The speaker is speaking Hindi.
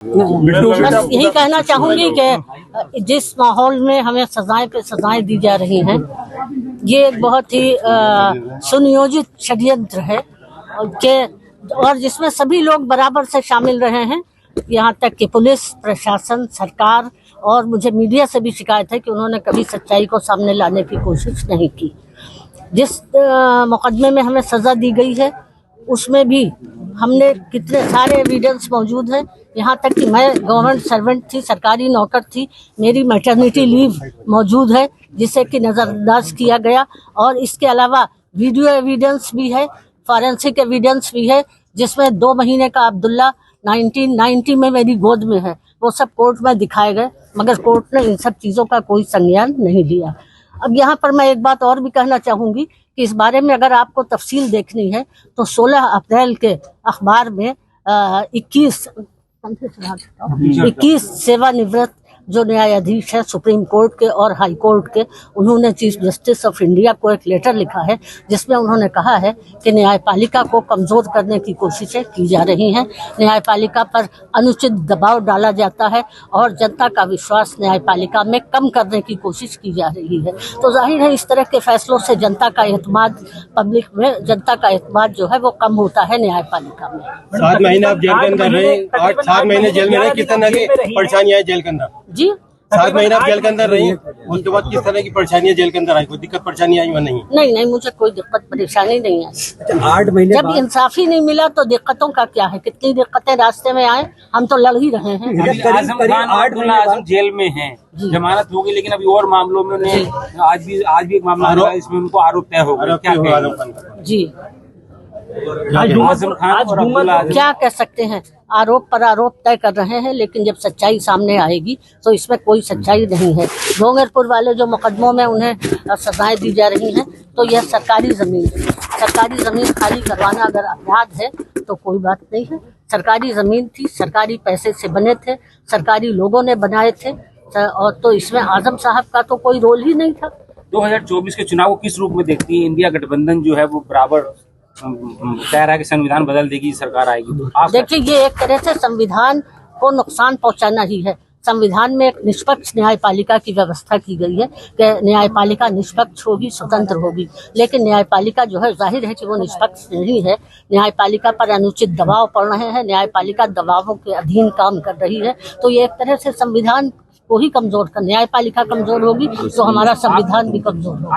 बस यही कहना चाहूंगी कि जिस माहौल में हमें सजाएं पे सजाएं दी जा रही हैं, ये एक बहुत ही सुनियोजित षड्यंत्र है और जिसमें सभी लोग बराबर से शामिल रहे हैं। यहाँ तक कि पुलिस प्रशासन, सरकार और मुझे मीडिया से भी शिकायत है कि उन्होंने कभी सच्चाई को सामने लाने की कोशिश नहीं की। जिस मुकदमे में हमें सजा दी गई है उसमें भी हमने कितने सारे एविडेंस मौजूद हैं। यहाँ तक कि मैं गवर्नमेंट सर्वेंट थी, सरकारी नौकर थी, मेरी मैटरनिटी लीव मौजूद है जिसे कि नज़रअंदाज किया गया। और इसके अलावा वीडियो एविडेंस भी है, फॉरेंसिक एविडेंस भी है, जिसमें 2 महीने का अब्दुल्ला 1990 में मेरी गोद में है। वो सब कोर्ट में दिखाए गए, मगर कोर्ट ने इन सब चीज़ों का कोई संज्ञान नहीं लिया। अब यहाँ पर मैं एक बात और भी कहना चाहूँगी कि इस बारे में अगर आपको तफसील देखनी है तो 16 अप्रैल के अखबार में 21 सेवानिवृत्त जो न्यायाधीश है सुप्रीम कोर्ट के और हाई कोर्ट के, उन्होंने चीफ जस्टिस ऑफ इंडिया को एक लेटर लिखा है जिसमें उन्होंने कहा है कि न्यायपालिका को कमज़ोर करने की कोशिशें की जा रही हैं, न्यायपालिका पर अनुचित दबाव डाला जाता है और जनता का विश्वास न्यायपालिका में कम करने की कोशिश की जा रही है। तो जाहिर है इस तरह के फैसलों से जनता का एतमाद, पब्लिक में जनता का एतमाद जो है वो कम होता है न्यायपालिका में। 7 महीने आप जेल के अंदर रहे, 7 महीने जेल में रहे, किस तरह की परेशानी आई जेल के अंदर? जी 7 महीने आप जेल के अंदर रही, उसके बाद किस तरह की परेशानियां जेल के अंदर आई? कोई दिक्कत परेशानी आई या नहीं? नहीं, मुझे कोई दिक्कत परेशानी नहीं आई। 8 महीने जब इंसाफी नहीं मिला तो दिक्कतों का क्या है? कितनी दिक्कतें रास्ते में आए, हम तो लड़ ही रहे हैं। करीब 8 महीने जेल में हैं, जमानत होगी, लेकिन अभी और मामलों में उन्हें आज भी एक मामला है, इसमें उनको आरोप तय हो गया। क्या कहें? जी आजम खान और अब्दुल्ला क्या कह सकते हैं? आरोप पर आरोप तय कर रहे हैं, लेकिन जब सच्चाई सामने आएगी तो इसमें कोई सच्चाई नहीं है। डोंगरपुर वाले जो मुकदमों में उन्हें सजाएं दी जा रही हैं, तो यह सरकारी ज़मीन है। सरकारी ज़मीन खाली करवाना अगर अपराध है तो कोई बात नहीं है। सरकारी ज़मीन थी, सरकारी पैसे से बने थे, सरकारी लोगों ने बनाए थे, और तो इसमें आजम साहब का तो कोई रोल ही नहीं था। 2024 के चुनाव को किस रूप में देखती है? इंडिया गठबंधन जो है वो बराबर कह रहा है कि संविधान बदल देगी, सरकार आएगी, तो आप देखिए ये एक तरह से संविधान को नुकसान पहुंचाना ही है। संविधान में एक निष्पक्ष न्यायपालिका की व्यवस्था की गई है कि न्यायपालिका निष्पक्ष होगी, स्वतंत्र होगी, लेकिन न्यायपालिका जो है जाहिर है कि वो निष्पक्ष नहीं है। न्यायपालिका पर अनुचित दबाव पड़ रहे हैं, न्यायपालिका दबावों के अधीन काम कर रही है। तो ये एक तरह से संविधान को ही कमजोर कर, न्यायपालिका कमजोर होगी तो हमारा संविधान भी कमजोर होगा।